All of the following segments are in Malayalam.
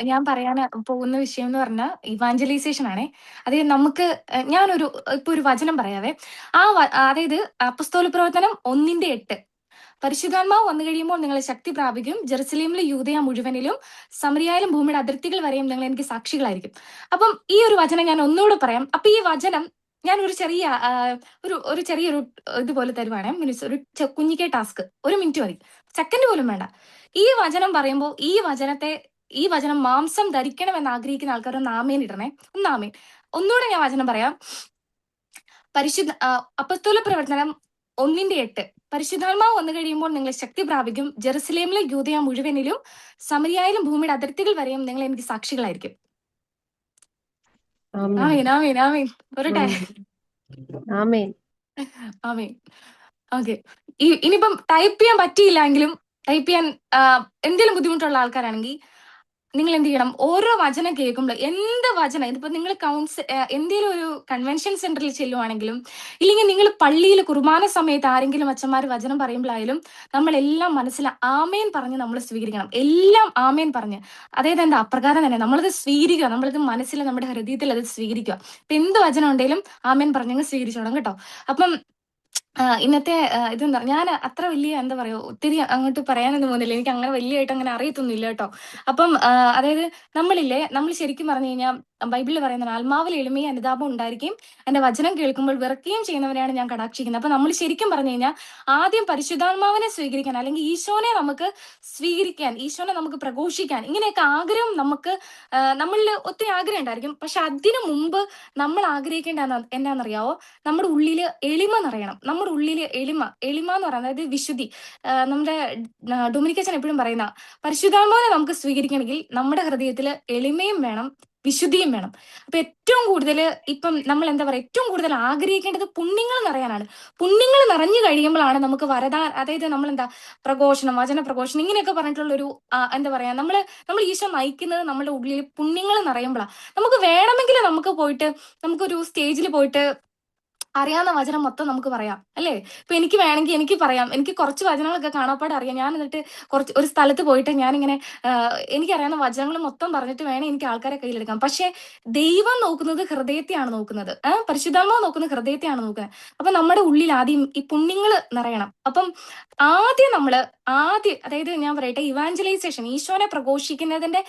ഞാൻ പറയാൻ പോകുന്ന വിഷയം എന്ന് പറഞ്ഞാൽ ഇവാഞ്ചലൈസേഷൻ ആണേ. അതായത് നമുക്ക് ഞാനൊരു ഇപ്പൊ ഒരു വചനം പറയാവേ. അതായത് അപ്പസ്തോല പ്രവർത്തനം 1:8. പരിശുദ്ധാത്മാവ് വന്നു കഴിയുമ്പോൾ നിങ്ങൾ ശക്തി പ്രാപിക്കും, ജെറുസലേമിലെ യൂദയ മുഴുവനിലും സമറിയായാലും ഭൂമിയുടെ അതിർത്തികൾ വരെയും നിങ്ങൾ എനിക്ക് സാക്ഷികളായിരിക്കും. അപ്പം ഈ ഒരു വചനം ഞാൻ ഒന്നുകൂടെ പറയാം. അപ്പൊ ഈ വചനം ഞാൻ ഒരു ചെറിയ ഒരു ചെറിയൊരു ഇതുപോലെ തരുവാണ്. മീൻസ് ഒരു കുഞ്ഞിക്കെ ടാസ്ക്. 1 മിനിറ്റ് മതി, സെക്കൻഡ് പോലും വേണ്ട. ഈ വചനം പറയുമ്പോൾ ഈ വചനം മാംസം ധരിക്കണമെന്ന് ആഗ്രഹിക്കുന്ന ആൾക്കാർ ഒന്ന് ആമേൻ ഇടണേ. ഒന്ന് ആമേൻ. ഒന്നുകൂടെ ഞാൻ വചനം പറയാം. പരിശുദ്ധ അപ്പസ്തോല പ്രവർത്തനം 1:8. പരിശുദ്ധാത്മാവ് വന്നു കഴിയുമ്പോൾ നിങ്ങൾ ശക്തി പ്രാപിക്കും, ജെറുസലേമിലെ യൂദയ മുഴുവനിലും സമരിയായാലും ഭൂമിയുടെ അതിർത്തികൾ വരെയും നിങ്ങൾ എനിക്ക് സാക്ഷികളായിരിക്കും. ആമേൻ ആമേൻ ആമേൻ. പോരട്ടെ? ആമേൻ. ആമേൻ. ഓക്കെ. ഇനിയിപ്പം ടൈപ്പ് ചെയ്യാൻ പറ്റിയില്ലെങ്കിലും, ടൈപ്പ് ചെയ്യാൻ എന്തെങ്കിലും ബുദ്ധിമുട്ടുള്ള ആൾക്കാരാണെങ്കിൽ നിങ്ങൾ എന്ത് ചെയ്യണം, ഓരോ വചനം കേൾക്കുമ്പോൾ എന്ത് വചനം, ഇതിപ്പോ നിങ്ങൾ എന്തെങ്കിലും ഒരു കൺവെൻഷൻ സെന്ററിൽ ചെല്ലുവാണെങ്കിലും ഇല്ലെങ്കിൽ നിങ്ങൾ പള്ളിയിൽ കുർബാന സമയത്ത് ആരെങ്കിലും അച്ഛന്മാർ വചനം പറയുമ്പോഴായാലും നമ്മളെല്ലാം മനസ്സിൽ ആമേൻ പറഞ്ഞ് നമ്മൾ സ്വീകരിക്കണം. എല്ലാം ആമേൻ പറഞ്ഞ്, അതായത് എന്താ അപ്രകാരം തന്നെ നമ്മളത് സ്വീകരിക്കുക, നമ്മളത് മനസ്സിൽ നമ്മുടെ ഹൃദയത്തിൽ അത് സ്വീകരിക്കുക. ഇപ്പൊ എന്ത് വചനം ഉണ്ടെങ്കിലും ആമേൻ പറഞ്ഞങ്ങ് സ്വീകരിച്ചോണം കേട്ടോ. അപ്പം ഇന്നത്തെ ഇതെന്താ, ഞാൻ അത്ര വലിയ എന്താ പറയാ ഒത്തിരി അങ്ങോട്ട് പറയാനൊന്നും പോകുന്നില്ല, എനിക്ക് അങ്ങനെ വലിയതായിട്ട് അങ്ങനെ അറിയത്തൊന്നുമില്ല കേട്ടോ. അപ്പം അതായത് നമ്മൾ ശരിക്കും പറഞ്ഞു കഴിഞ്ഞാൽ ബൈബിളിൽ പറയുന്ന ആത്മാവിൽ എളിമയും അനുതാപം ഉണ്ടായിരിക്കും, എന്റെ വചനം കേൾക്കുമ്പോൾ വിറക്കുകയും ചെയ്യുന്നവരെയാണ് ഞാൻ കടാക്ഷിക്കുന്നത്. അപ്പൊ നമ്മൾ ശരിക്കും പറഞ്ഞു കഴിഞ്ഞാൽ ആദ്യം പരിശുദ്ധാത്മാവിനെ സ്വീകരിക്കാൻ, അല്ലെങ്കിൽ ഈശോനെ നമുക്ക് സ്വീകരിക്കാൻ, ഈശോനെ നമുക്ക് പ്രഘോഷിക്കാൻ, ഇങ്ങനെയൊക്കെ ആഗ്രഹം നമുക്ക് നമ്മളിൽ ഒത്തിരി ആഗ്രഹം ഉണ്ടായിരിക്കും. പക്ഷെ അതിനു മുമ്പ് നമ്മൾ ആഗ്രഹിക്കേണ്ട എന്നാന്നറിയാവോ, നമ്മുടെ ഉള്ളിൽ എളിമ നിറയണം. നമ്മുടെ ഉള്ളിൽ എളിമ എന്ന് പറയുന്നത്, അതായത് വിശുദ്ധി. നമ്മുടെ ഡൊമിനിക്കച്ചൻ എപ്പോഴും പറയുന്ന പരിശുദ്ധാത്മാവിനെ നമുക്ക് സ്വീകരിക്കണമെങ്കിൽ നമ്മുടെ ഹൃദയത്തിൽ എളിമയും വേണം, വിശുദ്ധിയും വേണം. അപ്പൊ ഏറ്റവും കൂടുതൽ ഇപ്പം നമ്മൾ എന്താ പറയാ, ഏറ്റവും കൂടുതൽ ആഗ്രഹിക്കേണ്ടത് പുണ്യങ്ങൾ നിറയാനാണ്. പുണ്യങ്ങൾ നിറഞ്ഞു കഴിയുമ്പോഴാണ് നമുക്ക് അതായത് നമ്മൾ എന്താ പ്രഘോഷണം, വചന പ്രഘോഷണം ഇങ്ങനെയൊക്കെ പറഞ്ഞിട്ടുള്ള ഒരു എന്താ പറയാ, നമ്മൾ ഈശോ നയിക്കുന്നത് നമ്മുടെ ഉള്ളിൽ പുണ്യങ്ങൾ നിറയുമ്പോഴാണ്. നമുക്ക് വേണമെങ്കിൽ നമുക്കൊരു സ്റ്റേജിൽ പോയിട്ട് അറിയാവുന്ന വചനം മൊത്തം നമുക്ക് പറയാം, അല്ലേ? ഇപ്പൊ എനിക്ക് വേണമെങ്കിൽ എനിക്ക് പറയാം, എനിക്ക് കുറച്ച് വചനങ്ങളൊക്കെ കാണാപ്പാട് അറിയാം. ഞാൻ എന്നിട്ട് ഒരു സ്ഥലത്ത് പോയിട്ട് ഞാനിങ്ങനെ എനിക്കറിയാവുന്ന വചനങ്ങൾ മൊത്തം പറഞ്ഞിട്ട് വേണം എനിക്ക് ആൾക്കാരെ കയ്യിലെടുക്കാം. പക്ഷെ ദൈവം നോക്കുന്നത് ഹൃദയത്തെയാണ് നോക്കുന്നത്. പരിശുദ്ധാത്മാവ് നോക്കുന്നത് ഹൃദയത്തെയാണ് നോക്കുന്നത്. അപ്പൊ നമ്മുടെ ഉള്ളിൽ ആദ്യം ഈ പുണ്യങ്ങൾ നിറയണം. അപ്പം അതായത് ഞാൻ പറയട്ടെ, ഇവാഞ്ചലൈസേഷൻ, ഈശോനെ പ്രഘോഷിക്കുന്നതിന്റെ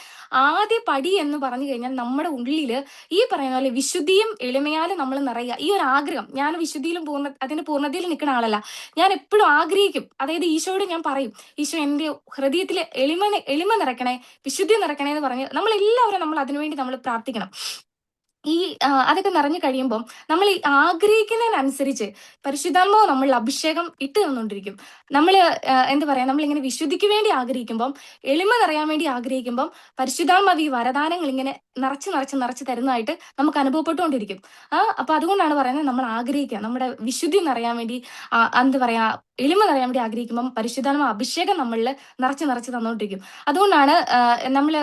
ആദ്യ പടി എന്ന് പറഞ്ഞു കഴിഞ്ഞാൽ നമ്മുടെ ഉള്ളിൽ ഈ പറയുന്ന പോലെ വിശുദ്ധിയും എളിമയാലും നമ്മൾ നിറയുക. ഈ ഒരു ആഗ്രഹം, ഞാൻ വിശുദ്ധിയിലും അതിന്റെ പൂർണ്ണതയിൽ നിൽക്കുന്ന ആളല്ല, ഞാൻ എപ്പോഴും ആഗ്രഹിക്കും. അതായത് ഈശോയോട് ഞാൻ പറയും, ഈശോ എന്റെ ഹൃദയത്തിൽ എളിമ നിറയ്ക്കണേ, വിശുദ്ധി നിറയ്ക്കണേ എന്ന് പറഞ്ഞ് നമ്മൾ അതിനുവേണ്ടി നമ്മൾ പ്രാർത്ഥിക്കണം. അതൊക്കെ നിറഞ്ഞു കഴിയുമ്പോൾ നമ്മൾ ഈ ആഗ്രഹിക്കുന്നതിനനുസരിച്ച് പരിശുദ്ധാത്മാവ് നമ്മൾ അഭിഷേകം ഇട്ട് തന്നുകൊണ്ടിരിക്കും. നമ്മൾ എന്താ പറയാ, നമ്മളിങ്ങനെ വിശുദ്ധിക്ക് വേണ്ടി ആഗ്രഹിക്കുമ്പം, എളിമ നിറയാൻ വേണ്ടി ആഗ്രഹിക്കുമ്പം പരിശുദ്ധാത്മാവ് ഈ വരദാനങ്ങൾ ഇങ്ങനെ നിറച്ച് തരുന്നതായിട്ട് നമുക്ക് അനുഭവപ്പെട്ടുകൊണ്ടിരിക്കും. അപ്പൊ അതുകൊണ്ടാണ് പറയുന്നത്, നമ്മൾ ആഗ്രഹിക്കുക, നമ്മുടെ വിശുദ്ധി നിറയാൻ വേണ്ടി, എന്താ പറയാ, എളിമ നിറയാൻ വേണ്ടി ആഗ്രഹിക്കുമ്പം പരിശുദ്ധാത്മാവ് അഭിഷേകം നമ്മളിൽ നിറച്ച് തന്നുകൊണ്ടിരിക്കും. അതുകൊണ്ടാണ് നമ്മള്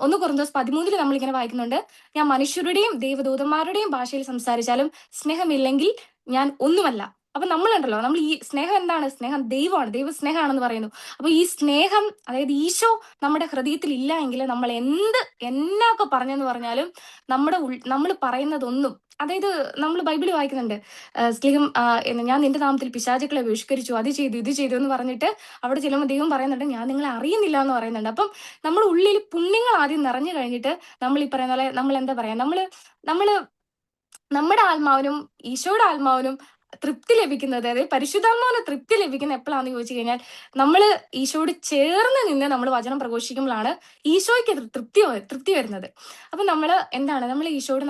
1 കൊരിന്തോസ് 13 നമ്മളിങ്ങനെ വായിക്കുന്നുണ്ട്, ഞാൻ മനുഷ്യരുടെയും ദൈവദൂതന്മാരുടെയും ഭാഷയിൽ സംസാരിച്ചാലും സ്നേഹമില്ലെങ്കിൽ ഞാൻ ഒന്നുമല്ല. അപ്പൊ നമ്മളുണ്ടല്ലോ, നമ്മൾ ഈ സ്നേഹം എന്താണ്? സ്നേഹം ദൈവമാണ്, ദൈവസ്നേഹമാണെന്ന് പറയുന്നു. അപ്പൊ ഈ സ്നേഹം, അതായത് ഈശോ നമ്മുടെ ഹൃദയത്തിൽ ഇല്ല എങ്കിൽ നമ്മൾ എന്നൊക്കെ പറഞ്ഞെന്ന് പറഞ്ഞാലും നമ്മൾ പറയുന്നതൊന്നും, അതായത് നമ്മൾ ബൈബിളിൽ വായിക്കുന്നുണ്ട്, സ്നേഹം ഞാൻ നിന്റെ നാമത്തിൽ പിശാചുക്കളെ ബഹിഷ്കരിച്ചു, അത് ചെയ്തു ഇത് ചെയ്തു എന്ന് പറഞ്ഞിട്ട് അവിടെ ചെല്ലുമ്പോൾ ദൈവം പറയുന്നുണ്ട്, ഞാൻ നിങ്ങളെ അറിയുന്നില്ല എന്ന് പറയുന്നുണ്ട്. അപ്പം നമ്മുടെ ഉള്ളിൽ പുണ്യങ്ങൾ ആദ്യം നിറഞ്ഞു കഴിഞ്ഞിട്ട് നമ്മൾ ഈ പറയുന്ന പോലെ നമ്മൾ എന്താ പറയാ, നമ്മള് നമ്മുടെ ആത്മാവിനും ഈശോയുടെ ആത്മാവിനും തൃപ്തി ലഭിക്കുന്നത്, അതായത് പരിശുദ്ധാത്മാവിന് തൃപ്തി ലഭിക്കുന്ന എപ്പോഴാണെന്ന് ചോദിച്ചു കഴിഞ്ഞാൽ നമ്മൾ ഈശോയോട് ചേർന്ന് നിന്ന് നമ്മൾ വചനം പ്രഘോഷിക്കുമ്പോഴാണ് ഈശോയ്ക്ക് തൃപ്തി വരുന്നത്. അപ്പൊ നമ്മൾ ഈശോയോട്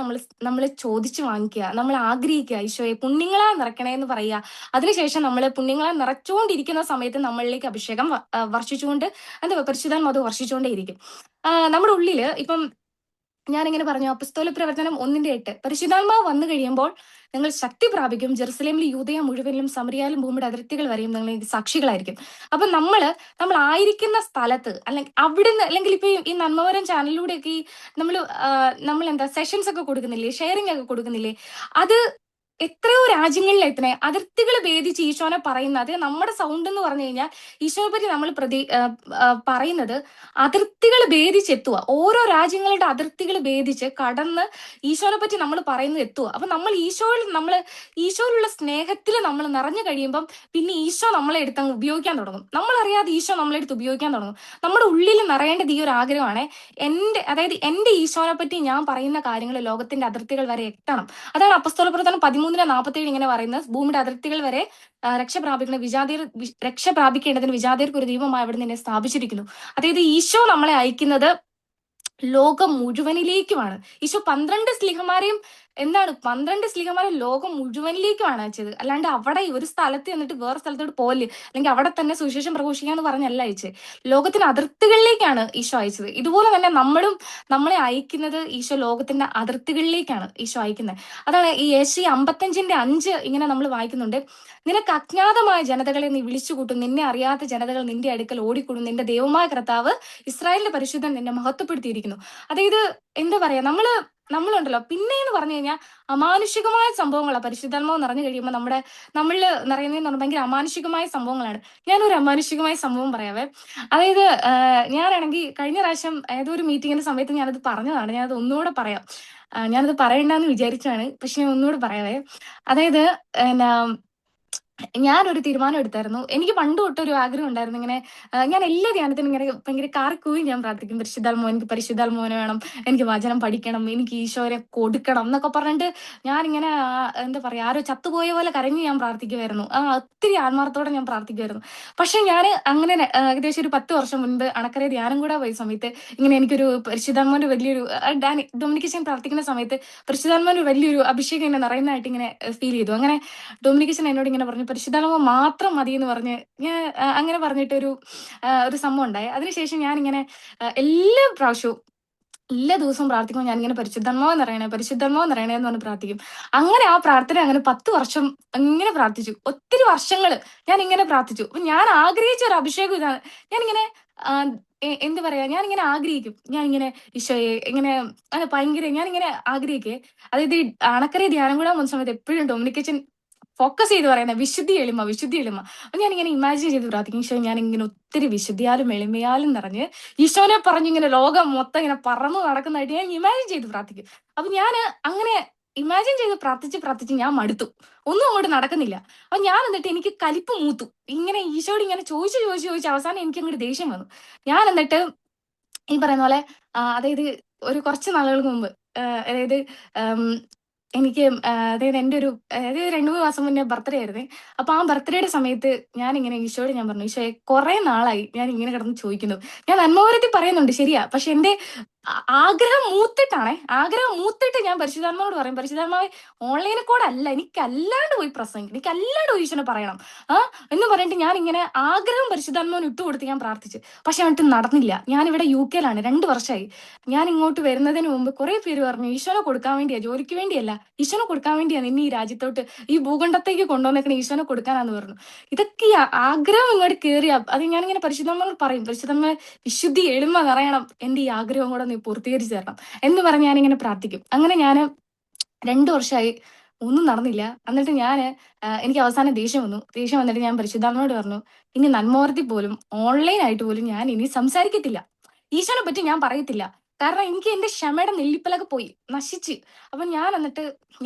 നമ്മൾ ചോദിച്ചു വാങ്ങിക്കുക, നമ്മൾ ആഗ്രഹിക്കുക, ഈശോയെ പുണ്യങ്ങളാ നിറയ്ക്കണേ എന്ന് പറയുക. അതിനുശേഷം നമ്മൾ പുണ്യങ്ങളാ നിറച്ചുകൊണ്ടിരിക്കുന്ന സമയത്ത് നമ്മളിലേക്ക് അഭിഷേകം വർഷിച്ചുകൊണ്ട്, പരിശുദ്ധാത്മാവ് വർഷിച്ചുകൊണ്ടേയിരിക്കും. നമ്മുടെ ഉള്ളില് ഇപ്പം ഞാനിങ്ങനെ പറഞ്ഞു, അപ്പസ്തോല പ്രവർത്തനം 1:8, പരിശുദ്ധാത്മാവ് വന്നു കഴിയുമ്പോൾ നിങ്ങൾ ശക്തി പ്രാപിക്കും, ജെറുസലേമിൽ യൂദയ മുഴുവനിലും സമറിയാലും ഭൂമിയുടെ അതിർത്തികൾ വരെയും നിങ്ങൾ സാക്ഷികളായിരിക്കും. അപ്പൊ നമ്മൾ ആയിരിക്കുന്ന സ്ഥലത്ത്, അല്ലെങ്കിൽ അവിടുന്ന്, അല്ലെങ്കിൽ ഇപ്പൊ ഈ നന്മവരം ചാനലിലൂടെയൊക്കെ നമ്മൾ എന്താ സെഷൻസ് ഒക്കെ കൊടുക്കുന്നില്ലേ, ഷെയറിംഗ് ഒക്കെ കൊടുക്കുന്നില്ലേ, അത് എത്രയോ രാജ്യങ്ങളിൽ എത്തണേ അതിർത്തികൾ ഭേദിച്ച് ഈശോനെ പറയുന്നത് നമ്മുടെ സൗണ്ട് എന്ന് പറഞ്ഞു കഴിഞ്ഞാൽ ഈശോയെ പറ്റി നമ്മൾ പറയുന്നത് അതിർത്തികൾ ഭേദിച്ചെത്തുക. ഓരോ രാജ്യങ്ങളുടെ അതിർത്തികൾ ഭേദിച്ച് കടന്ന് ഈശോനെ പറ്റി നമ്മൾ പറയുന്നത് എത്തുക. അപ്പൊ നമ്മൾ ഈശോയിലുള്ള സ്നേഹത്തിൽ നമ്മൾ നിറഞ്ഞു കഴിയുമ്പം പിന്നെ ഈശോ നമ്മളെ എടുത്ത് അങ്ങ് ഉപയോഗിക്കാൻ തുടങ്ങും. നമ്മളറിയാതെ ഈശോ നമ്മളെ എടുത്ത് ഉപയോഗിക്കാൻ തുടങ്ങും. നമ്മുടെ ഉള്ളിൽ നിറയേണ്ടത് ഈ ഒരു ആഗ്രഹമാണ്. എന്റെ ഈശോനെ പറ്റി ഞാൻ പറയുന്ന കാര്യങ്ങൾ ലോകത്തിന്റെ അതിർത്തികൾ വരെ എത്തണം. അതാണ് അപ്പസ്തോല പ്രവർത്തനം 13:47 ഇങ്ങനെ പറയുന്നത്. ഭൂമിയുടെ അതിർത്തികൾ വരെ രക്ഷ പ്രാപിക്കേണ്ടതിന് വിജാതിയർക്ക് ഒരു ദൈവമായി അവിടെ നിന്നെ സ്ഥാപിച്ചിരിക്കുന്നു. അതായത് ഈശോ നമ്മളെ അയക്കുന്നത് ലോകം മുഴുവനിലേക്കുമാണ്. ഈശോ 12 സ്ലീഹന്മാരെയും ലോകം മുഴുവനിലേക്കുമാണ് അയച്ചത്. അല്ലാണ്ട് അവിടെ ഒരു സ്ഥലത്ത് എന്നിട്ട് വേറെ സ്ഥലത്തോട്ട് പോകല്, അല്ലെങ്കിൽ അവിടെ തന്നെ സുവിശേഷം പ്രഘോഷിക്കാന്ന് പറഞ്ഞല്ല അയച്ചത്. ലോകത്തിന്റെ അതിർത്തികളിലേക്കാണ് ഈശോ അയച്ചത്. ഇതുപോലെ തന്നെ നമ്മളെ അയക്കുന്നത് ഈശോ ലോകത്തിന്റെ അതിർത്തികളിലേക്കാണ് ഈശോ അയക്കുന്നത്. അതാണ് ഈ യേശയ്യ 55:5 ഇങ്ങനെ നമ്മൾ വായിക്കുന്നുണ്ട്. നിനക്ക് അജ്ഞാതമായ ജനതകളെ നീ വിളിച്ചുകൂട്ടും, നിന്നെ അറിയാത്ത ജനതകൾ നിന്റെ അടുക്കൽ ഓടിക്കൂടും, നിന്റെ ദൈവമായ കർത്താവ് ഇസ്രായേലിന്റെ പരിശുദ്ധൻ നിന്നെ മഹത്വപ്പെടുത്തിയിരിക്കുന്നു. അതായത് എന്താ പറയാ, നമ്മളുണ്ടല്ലോ പിന്നെ എന്ന് പറഞ്ഞു കഴിഞ്ഞാൽ അമാനുഷികമായ സംഭവങ്ങളാണ്. പരിശുദ്ധാത്മാവ് നിറഞ്ഞു കഴിയുമ്പോൾ നമ്മളിൽ നിറയുന്നതെന്ന് പറഞ്ഞാൽ ഭയങ്കര അമാനുഷികമായ സംഭവങ്ങളാണ്. ഞാനൊരു അമാനുഷികമായ സംഭവം പറയാവേ. അതായത് ഞാനാണെങ്കിൽ കഴിഞ്ഞ പ്രാവശ്യം ഏതോ ഒരു മീറ്റിങ്ങിന്റെ സമയത്ത് ഞാനത് പറഞ്ഞതാണ്. ഞാനത് ഒന്നുകൂടെ പറയാം. ഞാനത് പറയണ്ടെന്ന് വിചാരിച്ചാണ്, പക്ഷെ ഞാൻ ഒന്നുകൂടെ പറയാവേ. അതായത് എന്നാ ഞാനൊരു തീരുമാനം എടുത്തായിരുന്നു. എനിക്ക് പണ്ട് തൊട്ടൊരു ആഗ്രഹം ഉണ്ടായിരുന്നു. ഇങ്ങനെ ഞാൻ എല്ലാ ധ്യാനത്തിനും ഇങ്ങനെ ഭയങ്കര കാറിക്കൂവി ഞാൻ പ്രാർത്ഥിക്കും, എനിക്ക് പരിശുദ്ധാത്മാവിനെ വേണം, എനിക്ക് വചനം പഠിക്കണം, എനിക്ക് ഈശോയെ കൊടുക്കണം എന്നൊക്കെ പറഞ്ഞിട്ട് ഞാനിങ്ങനെ എന്താ പറയാ, ആരോ ചത്തുപോയ പോലെ കരഞ്ഞ് ഞാൻ പ്രാർത്ഥിക്കുമായിരുന്നു. ഒത്തിരി ആത്മാർത്ഥത്തോടെ ഞാൻ പ്രാർത്ഥിക്കുമായിരുന്നു. പക്ഷെ ഞാൻ അങ്ങനെ ഏകദേശം ഒരു 10 വർഷം മുൻപ് അണക്കര ധ്യാനം കൂടെ പോയ സമയത്ത് ഇങ്ങനെ എനിക്കൊരു പരിശുദ്ധാത്മാവിന്റെ വലിയൊരു ഡൊമിനിക്കേഷൻ പ്രാർത്ഥിക്കുന്ന സമയത്ത് പരിശുദ്ധാത്മാവിന്റെ വലിയൊരു അഭിഷേകം ഇങ്ങനെ നിറയുന്നതായിട്ട് ഇങ്ങനെ ഫീൽ ചെയ്തു. അങ്ങനെ ഡൊമിനിക്കേഷൻ എന്നോട് ഇങ്ങനെ പറഞ്ഞു, പരിശുദ്ധാത്മാവ് മാത്രം മതി എന്ന് പറഞ്ഞ് ഞാൻ അങ്ങനെ പറഞ്ഞിട്ടൊരു ഒരു സംഭവം ഉണ്ടായി. അതിനുശേഷം ഞാനിങ്ങനെ എല്ലാ പ്രാവശ്യവും എല്ലാ ദിവസവും പ്രാർത്ഥിക്കുമ്പോൾ ഞാനിങ്ങനെ പരിശുദ്ധാത്മാവ് നിറയണേ എന്ന് പറഞ്ഞ് പ്രാർത്ഥിക്കും. അങ്ങനെ ആ പ്രാർത്ഥന അങ്ങനെ 10 വർഷം അങ്ങനെ പ്രാർത്ഥിച്ചു. ഒത്തിരി വർഷങ്ങള് ഞാൻ ഇങ്ങനെ പ്രാർത്ഥിച്ചു. അപ്പൊ ഞാൻ ആഗ്രഹിച്ച ഒരു അഭിഷേകം ഇതാണ്. ഞാനിങ്ങനെ എന്താ പറയാ, ഞാനിങ്ങനെ ആഗ്രഹിക്കും. ഞാനിങ്ങനെ ഈശോയെ ഇങ്ങനെ ഭയങ്കര ഞാനിങ്ങനെ ആഗ്രഹിക്കേ. അതായത് ഈ അണക്കര ധ്യാനം കൂടാൻ പോകുന്ന സമയത്ത് എപ്പോഴും ഡൊമിനിക്കേഷൻ ഫോക്കസ് ചെയ്ത് പറയുന്നത് വിശുദ്ധി എളിമ. അപ്പൊ ഞാനിങ്ങനെ ഇമാജിൻ ചെയ്ത് പ്രാർത്ഥിക്കും, ഈശോ ഞാൻ ഇങ്ങനെ ഒത്തിരി വിശുദ്ധിയാലും എളിമയാലും നിറഞ്ഞ് ഈശോനെ പറഞ്ഞ് ഇങ്ങനെ ലോകം മൊത്തം ഇങ്ങനെ പറന്നു നടക്കുന്നതായിട്ട് ഞാൻ ഇമാജിൻ ചെയ്ത് പ്രാർത്ഥിക്കും. അപ്പൊ ഞാൻ അങ്ങനെ ഇമാജിൻ ചെയ്ത് പ്രാർത്ഥിച്ച് ഞാൻ മടുത്തു. ഒന്നും അങ്ങോട്ട് നടക്കുന്നില്ല. അപ്പൊ ഞാൻ എന്നിട്ട് എനിക്ക് കലിപ്പ് മൂത്തു. ഇങ്ങനെ ഈശോയോട് ഇങ്ങനെ ചോദിച്ച് അവസാനം എനിക്ക് അങ്ങോട്ട് ദേഷ്യം വന്നു. ഞാൻ എന്നിട്ട് ഈ പറയുന്ന പോലെ അതായത് ഒരു കുറച്ച് നാളുകൾക്ക് മുമ്പ് അതായത് എനിക്ക് അതായത് എൻ്റെ ഒരു അതായത് 2-3 മാസം മുന്നേ ബർത്ത്ഡേ ആയിരുന്നേ. അപ്പൊ ആ ബർത്ത്ഡേയുടെ സമയത്ത് ഞാൻ ഇങ്ങനെ ഈശോയോട് ഞാൻ പറഞ്ഞു, ഈശോയെ കുറെ നാളായി ഞാൻ ഇങ്ങനെ കിടന്ന് ചോദിക്കുന്നു. ഞാൻ നന്മവരത്തിൽ പറയുന്നുണ്ട്, ശരിയാ. പക്ഷെ എന്റെ ആഗ്രഹം മൂത്തിട്ട് ഞാൻ പരിശുദ്ധാത്മാവോട് പറയും, പരിശുദ്ധാത്മാവെ ഓൺലൈനിൽ കൂടെ അല്ല, എനിക്കല്ലാണ്ട് പോയി പ്രസംഗിക്കണം, എനിക്കല്ലാണ്ട് പോയി ഈശോനെ പറയണം എന്ന് പറഞ്ഞിട്ട് ഞാൻ ഇങ്ങനെ ആഗ്രഹം പരിശുദ്ധാത്മാവിന് ഇട്ടുകൊടുത്ത് ഞാൻ പ്രാർത്ഥിച്ചു. പക്ഷെ എന്നിട്ട് നടന്നില്ല. ഞാനിവിടെ UK-ലാണ് 2 വർഷമായി. ഞാൻ ഇങ്ങോട്ട് വരുന്നതിന് മുമ്പ് കുറെ പേര് പറഞ്ഞു, ഈശോനെ കൊടുക്കാൻ വേണ്ടിയാ, ജോലിക്ക് വേണ്ടിയല്ല, ഈശോനെ കൊടുക്കാൻ വേണ്ടിയാ നിന്നെ ഈ രാജ്യത്തോട്ട് ഈ ഭൂഖണ്ഡത്തേക്ക് കൊണ്ടുവന്നേക്കണ, ഈശോനെ കൊടുക്കാനാന്ന് പറഞ്ഞു. ഇതൊക്കെ ആഗ്രഹം ഇങ്ങോട്ട് കയറിയ അത് ഞാനിങ്ങനെ പരിശുദ്ധാത്മാവോട് പറയും, പരിശുദ്ധാത്മാവെ വിശുദ്ധി എളിമ നിറയണം, എന്റെ ഈ ആഗ്രഹം കൂടെ നീ പൂർത്തീകരിച്ചു തരണം എന്ന് പറഞ്ഞ് ഞാനിങ്ങനെ പ്രാർത്ഥിക്കും. അങ്ങനെ ഞാൻ 2 വർഷമായി ഒന്നും നടന്നില്ല. എന്നിട്ട് എനിക്ക് അവസാനം ദേഷ്യം വന്നിട്ട് ഞാൻ പരിശുദ്ധാത്മാവോട് പറഞ്ഞു, ഇനി നന്മോർത്തിൽ പോലും ഓൺലൈൻ ആയിട്ട് പോലും ഞാൻ ഇനി സംസാരിക്കത്തില്ല, ഈശോനെ പറ്റി ഞാൻ പറയത്തില്ല. കാരണം എനിക്ക് എന്റെ ക്ഷമയുടെ നെല്ലിപ്പലൊക്കെ പോയി, നശിച്ച്. അപ്പൊ ഞാൻ എന്നിട്ട്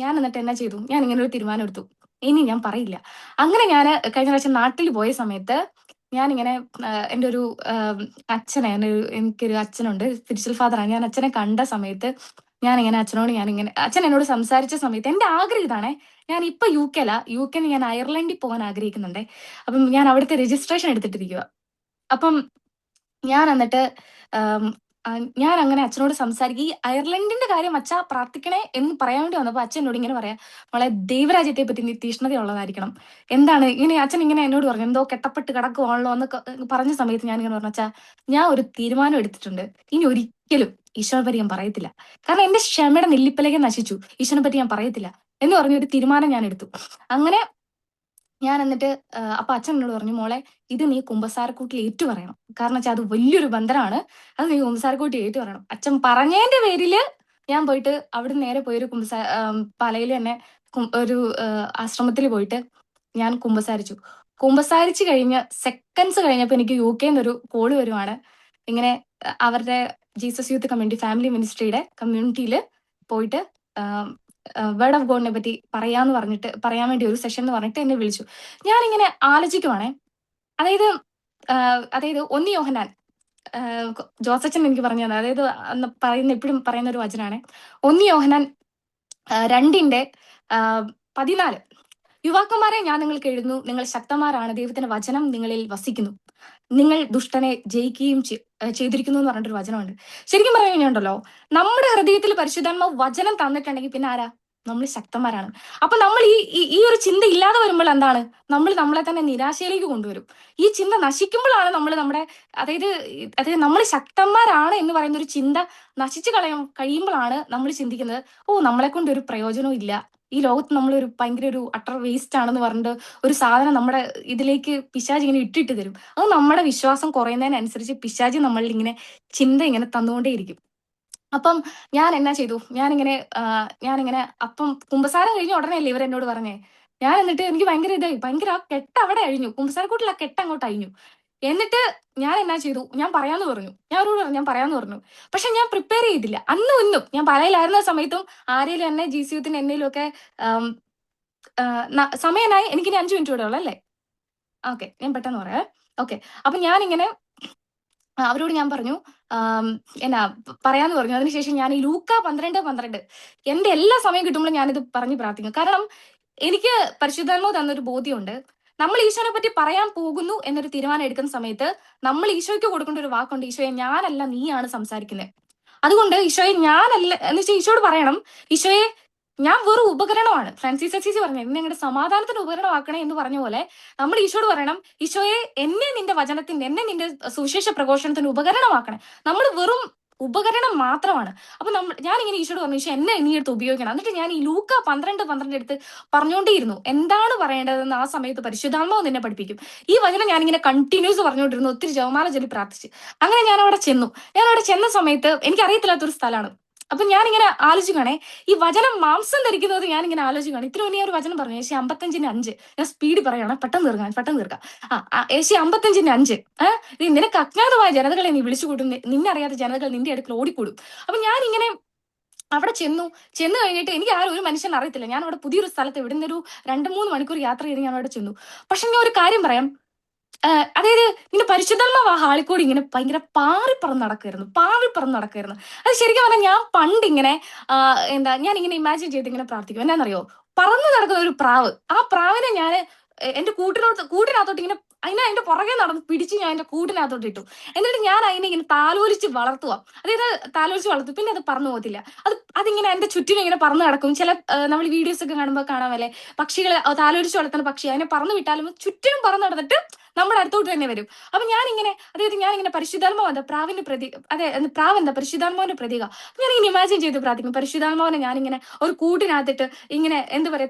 എന്നാ ചെയ്തു, ഞാൻ ഇങ്ങനെ ഒരു തീരുമാനം എടുത്തു, ഇനി ഞാൻ പറയില്ല. അങ്ങനെ ഞാൻ കഴിഞ്ഞ പ്രാവശ്യം നാട്ടിൽ പോയ സമയത്ത് ഞാനിങ്ങനെ എൻ്റെ ഒരു അച്ഛനെ എനിക്കൊരു അച്ഛനുണ്ട്, സ്പിരിച്വൽ ഫാദറാണ്. ഞാൻ അച്ഛനെ കണ്ട സമയത്ത് അച്ഛൻ എന്നോട് സംസാരിച്ച സമയത്ത് എന്റെ ആഗ്രഹം ഇതാണേ. ഞാൻ ഇപ്പൊ UK ഞാൻ അയർലൻഡിൽ പോകാൻ ആഗ്രഹിക്കുന്നുണ്ടേ. അപ്പം ഞാൻ അവിടുത്തെ രജിസ്ട്രേഷൻ എടുത്തിട്ടിരിക്കുക. അപ്പം ഞാൻ എന്നിട്ട് ഞാൻ അങ്ങനെ അച്ഛനോട് സംസാരിക്കും. ഈ അയർലൻഡിന്റെ കാര്യം അച്ഛാ പ്രാർത്ഥിക്കണേ എന്ന് പറയാൻ വേണ്ടി വന്നപ്പോ അച്ഛൻ എന്നോട് ഇങ്ങനെ പറയാം, മോളെ ദൈവരാജ്യത്തെ പറ്റി നീ തീഷ്ണതയുള്ളതായിരിക്കണം. എന്താണ് ഇങ്ങനെ അച്ഛൻ ഇങ്ങനെ എന്നോട് പറഞ്ഞു, എന്തോ കെട്ടപ്പെട്ട് കിടക്കുവാണല്ലോ എന്നൊക്കെ പറഞ്ഞ സമയത്ത് ഞാൻ ഇങ്ങനെ പറഞ്ഞു, അച്ഛാ ഞാൻ ഒരു തീരുമാനം എടുത്തിട്ടുണ്ട്, ഇനി ഒരിക്കലും ഈശോനെ പറ്റി ഞാൻ പറയത്തില്ല. കാരണം എന്റെ ക്ഷമയുടെ നെല്ലിപ്പലകെ നശിച്ചു, ഈശോനെ പറ്റി ഞാൻ പറയത്തില്ല എന്ന് പറഞ്ഞ ഒരു തീരുമാനം ഞാൻ എടുത്തു. അങ്ങനെ ഞാൻ എന്നിട്ട് അപ്പൊ അച്ഛൻ എന്നോട് പറഞ്ഞു, മോളെ ഇത് നീ കുമ്പസാരക്കൂട്ടിൽ ഏറ്റു പറയണം. കാരണം വെച്ചാൽ അത് വലിയൊരു ബന്ധനമാണ്, അത് നീ കുമ്പസാരക്കൂട്ടി ഏറ്റു പറയണം. അച്ഛൻ പറഞ്ഞതിന്റെ പേരില് ഞാൻ പോയിട്ട് അവിടെ നേരെ പോയൊരു പലയിൽ തന്നെ ഒരു ആശ്രമത്തിൽ പോയിട്ട് ഞാൻ കുമ്പസാരിച്ചു കഴിഞ്ഞ് സെക്കൻഡ്സ് കഴിഞ്ഞപ്പോൾ എനിക്ക് UK ഒരു കോള് വരുവാണ്. ഇങ്ങനെ അവരുടെ ജീസസ് യൂത്ത് കമ്മ്യൂണിറ്റി ഫാമിലി മിനിസ്ട്രിയുടെ കമ്മ്യൂണിറ്റിയിൽ പോയിട്ട് വേർഡ് ഓഫ് ഗോഡിനെ പറ്റി പറയാൻ വേണ്ടി ഒരു സെഷൻ എന്ന് പറഞ്ഞിട്ട് എന്നെ വിളിച്ചു. ഞാനിങ്ങനെ ആലോചിക്കുവാണേ, അതായത് അതായത് 1 യോഹന്നാൻ, ജോസച്ചൻ എനിക്ക് പറഞ്ഞു തന്നെ, അതായത് അന്ന് എപ്പോഴും പറയുന്ന ഒരു വചനാണ് 1 യോഹന്നാൻ 2:14. യുവാക്കന്മാരെ ഞാൻ നിങ്ങൾക്ക് എഴുതുന്നു, നിങ്ങൾ ശക്തന്മാരാണ്, ദൈവത്തിന്റെ വചനം നിങ്ങളിൽ വസിക്കുന്നു, നിങ്ങൾ ദുഷ്ടനെ ജയിക്കുകയും ചെയ്തിരിക്കുന്നു എന്ന് പറഞ്ഞിട്ടൊരു വചനമുണ്ട്. ശരിക്കും പറഞ്ഞു കഴിഞ്ഞുണ്ടല്ലോ, നമ്മുടെ ഹൃദയത്തിൽ പരിശുദ്ധാത്മാവ് വചനം തന്നിട്ടുണ്ടെങ്കിൽ പിന്നെ ആരാ? നമ്മൾ ശക്തന്മാരാണ്. അപ്പൊ നമ്മൾ ഈ ഒരു ചിന്ത ഇല്ലാതെ വരുമ്പോൾ എന്താണ്? നമ്മൾ നമ്മളെ തന്നെ നിരാശയിലേക്ക് കൊണ്ടുവരും. ഈ ചിന്ത നശിക്കുമ്പോഴാണ് അതായത് നമ്മൾ ശക്തന്മാരാണ് എന്ന് പറയുന്ന ഒരു ചിന്ത നശിച്ചു കഴിയുമ്പോഴാണ് നമ്മൾ ചിന്തിക്കുന്നത്, നമ്മളെ കൊണ്ട് ഒരു പ്രയോജനവും ഇല്ല, ഈ ലോകത്ത് നമ്മളൊരു ഭയങ്കര ഒരു അട്ടർ വേസ്റ്റ് ആണെന്ന് പറഞ്ഞിട്ട് ഒരു സാധനം നമ്മുടെ ഇതിലേക്ക് പിശാച് ഇങ്ങനെ ഇട്ടിട്ട് തരും. അത് നമ്മുടെ വിശ്വാസം കുറയുന്നതിനനുസരിച്ച് പിശാച് നമ്മളിൽ ഇങ്ങനെ ചിന്ത ഇങ്ങനെ തന്നുകൊണ്ടേയിരിക്കും. അപ്പം ഞാൻ എന്നാ ചെയ്തു, ഞാനിങ്ങനെ അപ്പം കുമ്പസാരം കഴിഞ്ഞ ഉടനെ അല്ലേ ഇവരെന്നോട് പറഞ്ഞേ. ഞാൻ എന്നിട്ട് എനിക്ക് ഭയങ്കര ആ കെട്ട് അവിടെ അഴിഞ്ഞു, കുമ്പസാരക്കൂട്ടിൽ ആ കെട്ട് അങ്ങോട്ട് അഴിഞ്ഞു. എന്നിട്ട് ഞാൻ എന്നാ ചെയ്തു, ഞാൻ പറയാന്ന് പറഞ്ഞു, ഞാൻ പറയാന്ന് പറഞ്ഞു. പക്ഷെ ഞാൻ പ്രിപ്പയർ ചെയ്തില്ല. അന്നും ഇന്നും ഞാൻ പലയിലായിരുന്ന സമയത്തും ആരെയും എന്നെ GC എന്നേലും ഒക്കെ സമയനായി. എനിക്കിനി 5 മിനിറ്റ് കൂടെ ഉള്ളു അല്ലേ? ഓക്കെ, ഞാൻ പെട്ടെന്ന് പറയാം. ഓക്കെ, അപ്പൊ ഞാനിങ്ങനെ അവരോട് ഞാൻ പറഞ്ഞു, പറയാന്ന് പറഞ്ഞു. അതിനുശേഷം ഞാൻ ഈ ലൂക്ക 12:12 എന്റെ എല്ലാ സമയം കിട്ടുമ്പോഴും ഞാനിത് പറഞ്ഞ് പ്രാർത്ഥിക്കും. കാരണം എനിക്ക് പരിശുദ്ധാത്മാവ് തന്നൊരു ബോധ്യമുണ്ട്, നമ്മൾ ഈശോനെ പറ്റി പറയാൻ പോകുന്നു എന്നൊരു തീരുമാനം എടുക്കുന്ന സമയത്ത് നമ്മൾ ഈശോയ്ക്ക് കൊടുക്കേണ്ട ഒരു വാക്കുണ്ട്, ഈശോയെ ഞാനല്ല നീയാണ് സംസാരിക്കുന്നത്. അതുകൊണ്ട് ഈശോയെ ഞാനല്ല എന്ന് വെച്ചാൽ ഈശോയോട് പറയണം, ഈശോയെ ഞാൻ വെറും ഉപകരണമാണ്. ഫ്രാൻസിസ് അസീസി പറഞ്ഞു, എന്നെ ഞങ്ങളുടെ സമാധാനത്തിന് ഉപകരണമാക്കണേ എന്ന് പറഞ്ഞ പോലെ നമ്മൾ ഈശോയോട് പറയണം, ഈശോയെ എന്നെ നിന്റെ സുവിശേഷ പ്രഘോഷണത്തിന് ഉപകരണമാക്കണേ. നമ്മൾ വെറും ഉപകരണം മാത്രമാണ്. അപ്പൊ ഞാനിങ്ങനെ ഈശോയോട് പറഞ്ഞു, ഈശോ എന്നെ നീ എടുത്ത് ഉപയോഗിക്കണം. എന്നിട്ട് ഞാൻ ഈ ലൂക്ക 12:12 എടുത്ത് പറഞ്ഞുകൊണ്ടേയിരുന്നു. എന്താണ് പറയേണ്ടതെന്ന് ആ സമയത്ത് പരിശുദ്ധാത്മാവ് നിന്നെ പഠിപ്പിക്കും. ഈ വചനം ഞാനിങ്ങനെ കണ്ടിന്യൂസ് പറഞ്ഞുകൊണ്ടിരുന്നു, ഒത്തിരി ജപമാല ചൊല്ലി പ്രാർത്ഥിച്ച്. അങ്ങനെ ഞാൻ അവിടെ ചെന്ന സമയത്ത് എനിക്കറിയത്തില്ലാത്തൊരു സ്ഥലമാണ്. അപ്പൊ ഞാനിങ്ങനെ ആലോചിക്കുകയാണെ, ഈ വചനം മാംസം ധരിക്കുന്നത് ഞാനിങ്ങനെ ആലോചിക്കുകയാണ്. ഇത്ര മുന്നേ ഒരു വചനം പറഞ്ഞു, ഏഷ്യ 55:5. ഞാൻ സ്പീഡിൽ പറയുകയാണ്, പെട്ടെന്ന് തീർക്കാം. ഏഷ്യ 55:5. നിനക്ക് അജ്ഞാതമായ ജനതകളെ നീ വിളിച്ചു കൂട്ടും, നിന്നറിയാത്ത ജനതകൾ നിന്റെ അടുക്കൽ ഓടിക്കൂടും. അപ്പൊ ഞാനിങ്ങനെ അവിടെ ചെന്നു കഴിഞ്ഞിട്ട് എനിക്ക് ഒരു മനുഷ്യൻ അറിയത്തില്ല. ഞാൻ അവിടെ പുതിയൊരു സ്ഥലത്ത് ഇവിടുന്ന് ഒരു 2-3 മണിക്കൂർ യാത്ര ചെയ്ത് ഞാൻ അവിടെ ചെന്നു. പക്ഷെ ഞാൻ ഒരു കാര്യം പറയാം, അതായത് ഇങ്ങനെ പരിശുദ്ധാത്മാവ് ആ ഹാളിക്കൂടി ഇങ്ങനെ ഭയങ്കര പാറി പറന്ന് നടക്കായിരുന്നു. അത് ശരിക്കും പറഞ്ഞാൽ ഞാൻ പണ്ട് ഇങ്ങനെ ഞാൻ ഇങ്ങനെ ഇമാജിൻ ചെയ്ത് ഇങ്ങനെ പ്രാർത്ഥിക്കും. എന്നാന്നറിയോ, പറന്ന് നടക്കുന്ന ഒരു പ്രാവ്, ആ പ്രാവിനെ ഞാൻ എന്റെ കൂട്ടിനകത്തോട്ട് ഇങ്ങനെ അതിന്റെ പുറകെ നടന്ന് പിടിച്ച് ഞാൻ എന്റെ കൂട്ടിനകത്തോട്ട് ഇട്ടു. എന്നിട്ട് ഞാൻ അതിനെ ഇങ്ങനെ താലോലിച്ച് വളർത്തുക. പിന്നെ അത് പറന്നു പോകത്തില്ല. അതിങ്ങനെ എന്റെ ചുറ്റിനും ഇങ്ങനെ പറന്ന് നടക്കും. ചില നമ്മൾ വീഡിയോസ് ഒക്കെ കാണുമ്പോൾ കാണാമല്ലേ, പക്ഷികളെ താലോലിച്ച് വളർത്തുന്ന പക്ഷി അതിനെ പറന്നു വിട്ടാലും ചുറ്റിനും പറന്ന് നടന്നിട്ട് നമ്മുടെ അടുത്തോട്ട് തന്നെ വരും. അപ്പൊ ഞാനിങ്ങനെ പരിശുദ്ധാത്മാവ് പരിശുദ്ധാത്മാവിന്റെ പ്രതീക. ഞാനിങ്ങനെ ഇമാജിൻ ചെയ്ത് പ്രാർത്ഥിക്കും, പരിശുദ്ധാത്മാവിനെ ഞാനിങ്ങനെ ഒരു കൂട്ടിനകത്തിട്ട് ഇങ്ങനെ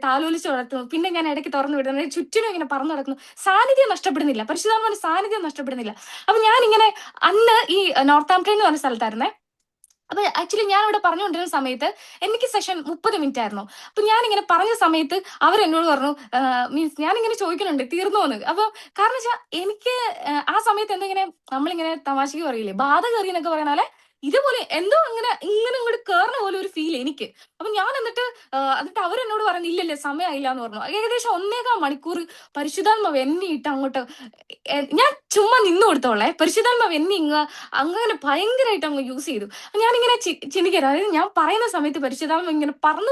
താലോലിച്ച് വളർത്തുന്നു. പിന്നെ ഞാൻ ഇടയ്ക്ക് തുറന്നു വിടുന്നു, ചുറ്റിനും ഇങ്ങനെ പറന്നു നടക്കുന്നു. പരിശുദ്ധാത്മാവിന്റെ സാന്നിധ്യം നഷ്ടപ്പെടുന്നില്ല. അപ്പൊ ഞാനിങ്ങനെ അന്ന് ഈ നോർത്താംപ്ടൺ എന്ന് പറഞ്ഞ സ്ഥലത്തായിരുന്നേ. അപ്പൊ ആക്ച്വലി ഞാൻ ഇവിടെ പറഞ്ഞുകൊണ്ടിരുന്ന സമയത്ത് എനിക്ക് സെഷൻ 30 മിനിറ്റ് ആയിരുന്നു. അപ്പൊ ഞാനിങ്ങനെ പറഞ്ഞ സമയത്ത് അവരെന്നോട് പറഞ്ഞു, മീൻസ് ഞാനിങ്ങനെ ചോദിക്കുന്നുണ്ട് തീർന്നോന്ന്. അപ്പൊ കാരണം വെച്ചാൽ എനിക്ക് ആ സമയത്ത് എന്തിങ്ങനെ നമ്മളിങ്ങനെ തമാശക്ക് പറയില്ലേ, ബാധ കയറി എന്നൊക്കെ പറയുന്ന പോലെ ഇതുപോലെ എന്തോ ഇങ്ങനെ ഇങ്ങോട്ട് കയറുന്ന പോലെ ഒരു ഫീൽ എനിക്ക്. അപ്പൊ ഞാൻ എന്നിട്ട് അവരെന്നോട് പറഞ്ഞു, ഇല്ലല്ലേ സമയമായില്ല എന്ന് പറഞ്ഞു. ഏകദേശം 1.25 മണിക്കൂർ പരിശുദ്ധാത്മാവ് എന്നെ ഇട്ട് അങ്ങോട്ട് ഞാൻ ചുമ്മാ നിന്നു കൊടുത്തോളെ. പരിശുദ്ധാത്മാവ് എന്നെ അങ്ങനെ ഭയങ്കരമായിട്ട് അങ്ങ് യൂസ് ചെയ്തു. ഞാനിങ്ങനെ ചിന്തിക്കരുത്, അതായത് ഞാൻ പറയുന്ന സമയത്ത് പരിശുദ്ധാത്മാവ് ഇങ്ങനെ പറന്ന്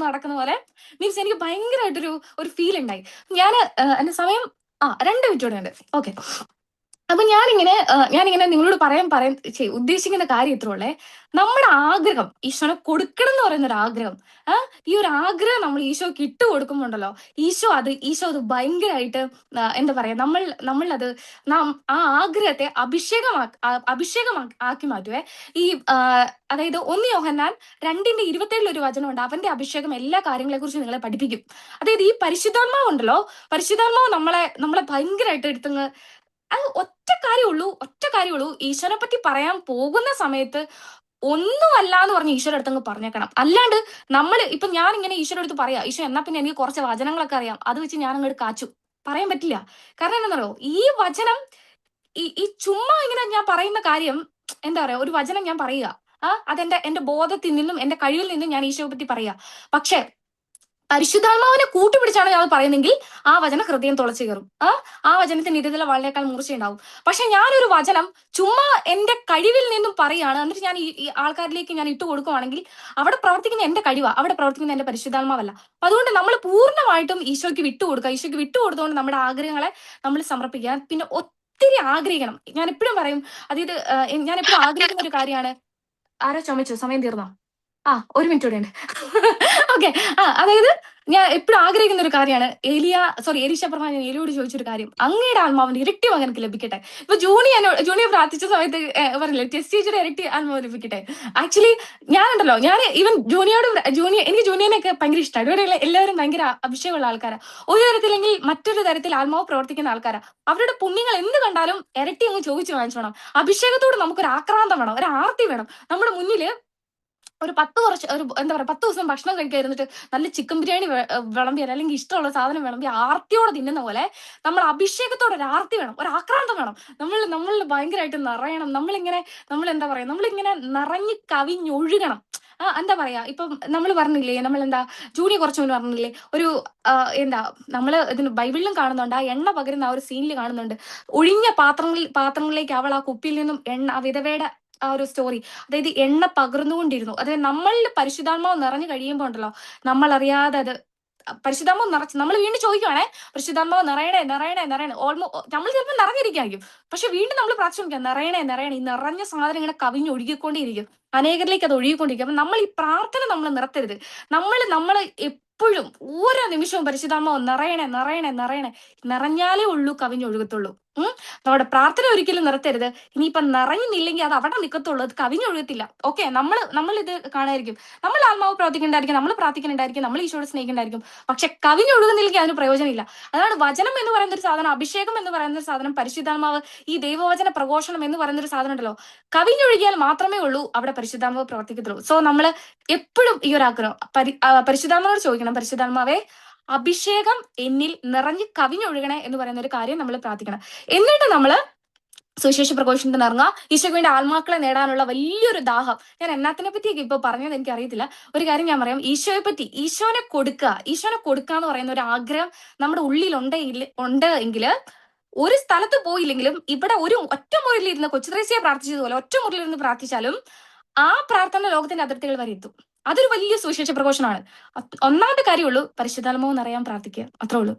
നടക്കുന്ന പോലെ മീൻസ് എനിക്ക് ഭയങ്കരമായിട്ടൊരു ഫീൽ ഉണ്ടായി. ഞാൻ എന്റെ സമയം 2 മിനിറ്റ് കൂടെ ഉണ്ട്. ഓക്കെ, അപ്പൊ ഞാനിങ്ങനെ നിങ്ങളോട് ഉദ്ദേശിക്കുന്ന കാര്യം ഇത്രയുള്ളേ. നമ്മുടെ ആഗ്രഹം ഈശോനെ കൊടുക്കണം എന്ന് പറയുന്ന ഒരു ആഗ്രഹം, ഈ ഒരു ആഗ്രഹം നമ്മൾ ഈശോക്ക് ഇട്ട് കൊടുക്കുമ്പോണ്ടല്ലോ, ഈശോ അത് ഭയങ്കരമായിട്ട് എന്താ പറയാ, നമ്മളത് ആ ആഗ്രഹത്തെ അഭിഷേകമാക്കി മാറ്റുവേ. ഈ അതായത് 1 യോഹന്നാൻ 2:27 ഒരു വചനമുണ്ട്, അവന്റെ അഭിഷേകം എല്ലാ കാര്യങ്ങളെ കുറിച്ച് നിങ്ങളെ പഠിപ്പിക്കും. അതായത് ഈ പരിശുദ്ധാത്മാവ് നമ്മളെ ഭയങ്കരമായിട്ട് എടുത്തങ്ങ്, അത് ഒറ്റ കാര്യമുള്ളൂ, ഈശോനെ പറ്റി പറയാൻ പോകുന്ന സമയത്ത് ഒന്നുമല്ല എന്ന് പറഞ്ഞ് ഈശോയുടെ അടുത്തങ്ങ് പറഞ്ഞേക്കണം. അല്ലാണ്ട് നമ്മൾ ഇപ്പൊ ഞാൻ ഇങ്ങനെ ഈശോയുടെ അടുത്ത് പറയാ, ഈശോ എന്നാ പിന്നെ എനിക്ക് കുറച്ച് വചനങ്ങളൊക്കെ അറിയാം, അത് വെച്ച് ഞാൻ അങ്ങോട്ട് കാച്ചു പറയാൻ പറ്റില്ല. കാരണം എന്താണെന്നറിയോ, ഈ വചനം ഈ ചുമ്മാ ഇങ്ങനെ ഞാൻ പറയുന്ന കാര്യം, എന്താ പറയാ, ഒരു വചനം ഞാൻ പറയുക, എന്റെ ബോധത്തിൽ നിന്നും എന്റെ കഴിവിൽ നിന്നും ഞാൻ ഈശോയെ പറ്റി പറയാ. പക്ഷെ പരിശുദ്ധാത്മാവിനെ കൂട്ടുപിടിച്ചാണ് ഞാൻ പറയുന്നെങ്കിൽ ആ വചനം ഹൃദയം തുളച്ചു കയറും. ആ വചനത്തിന് ഇരുതല വളരെക്കാൾ മൂർച്ചയുണ്ടാവും. പക്ഷെ ഞാനൊരു വചനം ചുമ്മാ എന്റെ കഴിവിൽ നിന്നും പറയാണ്, എന്നിട്ട് ഞാൻ ഈ ആൾക്കാരിലേക്ക് ഞാൻ ഇട്ട് കൊടുക്കുവാണെങ്കിൽ അവിടെ പ്രവർത്തിക്കുന്ന എന്റെ കഴിവാ, അവിടെ പ്രവർത്തിക്കുന്ന എന്റെ പരിശുദ്ധാത്മാവല്ല. അപ്പൊ അതുകൊണ്ട് നമ്മൾ പൂർണ്ണമായിട്ടും ഈശോയ്ക്ക് വിട്ടുകൊടുക്കുക. ഈശോയ്ക്ക് വിട്ടുകൊടുത്തുകൊണ്ട് നമ്മുടെ ആഗ്രഹങ്ങളെ നമ്മൾ സമർപ്പിക്കുക. പിന്നെ ഒത്തിരി ആഗ്രഹിക്കണം. ഞാൻ എപ്പോഴും പറയും, അതായത് ഞാൻ എപ്പോഴും ആഗ്രഹിക്കുന്ന ഒരു കാര്യമാണ്. ആരാ ചുമച്ചു? സമയം തീർന്നോ? ഒരു മിനിറ്റ് കൂടെ ഉണ്ട്. ഓക്കെ. അതായത് ഞാൻ എപ്പോഴും ആഗ്രഹിക്കുന്ന ഒരു കാര്യമാണ്, എലീശ പ്രവാചകൻ ഏലിയോട് ചോദിച്ചൊരു കാര്യം, അങ്ങയുടെ ആത്മാവിന്റെ ഇരട്ടി മകനക്ക് ലഭിക്കട്ടെ. ഇപ്പൊ ജൂനിയർ പ്രാർത്ഥിച്ച സമയത്ത് പറഞ്ഞില്ലേ, ടെസ്റ്റ് ടീച്ചറുടെ ഇരട്ടി ആത്മാവ് ലഭിക്കട്ടെ. ആക്ച്വലി ഞാനുണ്ടല്ലോ, ഞാൻ ഈവൻ എനിക്ക് ജൂനിയറിനെയൊക്കെ ഭയങ്കര ഇഷ്ടമാണ്. ഇവിടെയുള്ള എല്ലാവരും ഭയങ്കര അഭിഷേകമുള്ള ആൾക്കാരാണ്. ഒരു തരത്തിലെങ്കിൽ മറ്റൊരു തരത്തിൽ ആത്മാവ് പ്രവർത്തിക്കുന്ന ആൾക്കാരാണ്. അവരുടെ പുണ്യങ്ങൾ എന്ത് കണ്ടാലും ഇരട്ടി അങ്ങ് ചോദിച്ചു വാങ്ങിച്ചോണം. അഭിഷേകത്തോട് നമുക്കൊരു ആക്രാന്തം വേണം, ഒരു ആർത്തി വേണം. നമ്മുടെ മുന്നില് ഒരു 10 ദിവസം ഭക്ഷണം കഴിക്കാതിരുന്നിട്ട് നല്ല ചിക്കൻ ബിരിയാണി വിളമ്പിയാൽ, അല്ലെങ്കിൽ ഇഷ്ടമുള്ള സാധനം വിളമ്പി ആർത്തിയോടെ തിന്നുന്ന പോലെ നമ്മൾ അഭിഷേകത്തോടെ ഒരു ആർത്തി വേണം, ഒരു ആക്രാന്തം വേണം. നമ്മളിൽ ഭയങ്കരമായിട്ട് നിറയണം. നമ്മൾ എന്താ പറയാ, നമ്മളിങ്ങനെ നിറഞ്ഞ് കവിഞ്ഞൊഴുകണം. എന്താ പറയാ, ഇപ്പം നമ്മൾ പറഞ്ഞില്ലേ, ജൂനിയർ കുറച്ചു മുന്നേ പറഞ്ഞില്ലേ, ഒരു നമ്മൾ ഇതിന് ബൈബിളിലും കാണുന്നുണ്ട്, ആ എണ്ണ പകരുന്ന ആ ഒരു സീനിൽ കാണുന്നുണ്ട്. ഒഴിഞ്ഞ പാത്രങ്ങളിലേക്ക് അവൾ ആ കുപ്പിയിൽ നിന്നും എണ്ണ, വിധവയുടെ ആ ഒരു സ്റ്റോറി, അതായത് എണ്ണ പകർന്നുകൊണ്ടിരുന്നു. അതായത് നമ്മളിൽ പരിശുദ്ധാത്മാവ് നിറഞ്ഞു കഴിയുമ്പോൾ ഉണ്ടല്ലോ, നമ്മൾ അറിയാതെ അത് പരിശുദ്ധാത്മാവ് നിറച്ച് നമ്മൾ വീണ്ടും ചോദിക്കുവാണേ, പരിശുദ്ധാത്മാവ് നിറയണേ നിറയണേ നിറയണേ. നമ്മൾ ചിലപ്പോൾ നിറഞ്ഞിരിക്കായിരിക്കും, പക്ഷെ വീണ്ടും നമ്മൾ പ്രാർത്ഥിക്കാം, നിറയണേ നിറയണേ. ഈ നിറഞ്ഞ സാധനം ഇങ്ങനെ കവിഞ്ഞൊഴുകിക്കൊണ്ടേയിരിക്കും, അനേകരിലേക്ക് അത് ഒഴുകിക്കൊണ്ടിരിക്കും. അപ്പൊ നമ്മൾ ഈ പ്രാർത്ഥന നമ്മൾ നിർത്തരുത്. നമ്മൾ എപ്പോഴും ഓരോ നിമിഷവും പരിശുദ്ധാത്മാവ് നിറയണേ നിറയണേ നിറയണേ. നിറഞ്ഞാലേ ഉള്ളൂ കവിഞ്ഞൊഴുകത്തുള്ളൂ. നമ്മുടെ പ്രാർത്ഥന ഒരിക്കലും നിർത്തരുത്. ഇനിയിപ്പം നിറയുന്നില്ലെങ്കിൽ അത് അവിടെ നിൽക്കത്തുള്ളൂ, അത് കവിഞ്ഞൊഴുകത്തില്ല. ഓക്കെ, നമ്മൾ ഇത് കാണായിരിക്കും, നമ്മൾ ആത്മാവ് പ്രവർത്തിക്കേണ്ടായിരിക്കും, നമ്മൾ പ്രാർത്ഥിക്കുന്നുണ്ടായിരിക്കും, നമ്മൾ ഈശോയെ സ്നേഹിക്കുന്നുണ്ടായിരിക്കും. പക്ഷെ കവിഞ്ഞൊഴുകുന്നില്ലെങ്കിൽ അതിന് പ്രയോജനമില്ല. അതാണ് വചനം എന്ന് പറയുന്ന ഒരു സാധനം, അഭിഷേകം എന്ന് പറയുന്ന ഒരു സാധനം, പരിശുദ്ധാത്മാവ്, ഈ ദൈവവചന പ്രഘോഷണം എന്ന് പറയുന്ന ഒരു സാധനം ഉണ്ടല്ലോ, കവിഞ്ഞൊഴുകിയാൽ മാത്രമേ ഉള്ളൂ അവിടെ പരിശുദ്ധാത്മാവ് പ്രവർത്തിക്കത്തുള്ളൂ. സോ നമ്മൾ എപ്പോഴും ഈ ഒരു ആഗ്രഹം പരിശുദ്ധാത്മാവോട് ചോദിക്കണം, പരിശുദ്ധാത്മാവെ അഭിഷേകം എന്നിൽ നിറഞ്ഞ് കവിഞ്ഞൊഴുകണേ എന്ന് പറയുന്ന ഒരു കാര്യം നമ്മൾ പ്രാർത്ഥിക്കണം. എന്നിട്ട് നമ്മൾ സുവിശേഷ പ്രഘോഷണത്തിന് ഇറങ്ങുക. ഈശോയ്ക്ക് വേണ്ടി ആത്മാക്കളെ നേടാനുള്ള വലിയൊരു ദാഹം. ഞാൻ എന്നാത്തിനെ പറ്റിയൊക്കെ ഇപ്പൊ പറഞ്ഞത് എനിക്ക് അറിയത്തില്ല. ഒരു കാര്യം ഞാൻ പറയാം, ഈശോയെ പറ്റി, ഈശോനെ കൊടുക്കുക എന്ന് പറയുന്ന ഒരു ആഗ്രഹം നമ്മുടെ ഉള്ളിൽ ഉണ്ട് എങ്കിൽ ഒരു സ്ഥലത്ത് പോയില്ലെങ്കിലും ഇവിടെ ഒരു ഒറ്റ മുറിയിലിരുന്ന് കൊച്ചുത്രേസ്യയെ പ്രാർത്ഥിച്ചതുപോലെ ഒറ്റ മുറിയിലിരുന്ന് പ്രാർത്ഥിച്ചാലും ആ പ്രാർത്ഥന ലോകത്തിന്റെ അതിർത്തികൾ വരെ എത്തും. അതൊരു വലിയ സുവിശേഷ പ്രഘോഷണമാണ്. ഒന്നാമത്തെ കാര്യമുള്ളൂ, പരിശുദ്ധാത്മാവ് നിറയാൻ പ്രാർത്ഥിക്കുക, അത്രേ ഉള്ളൂ.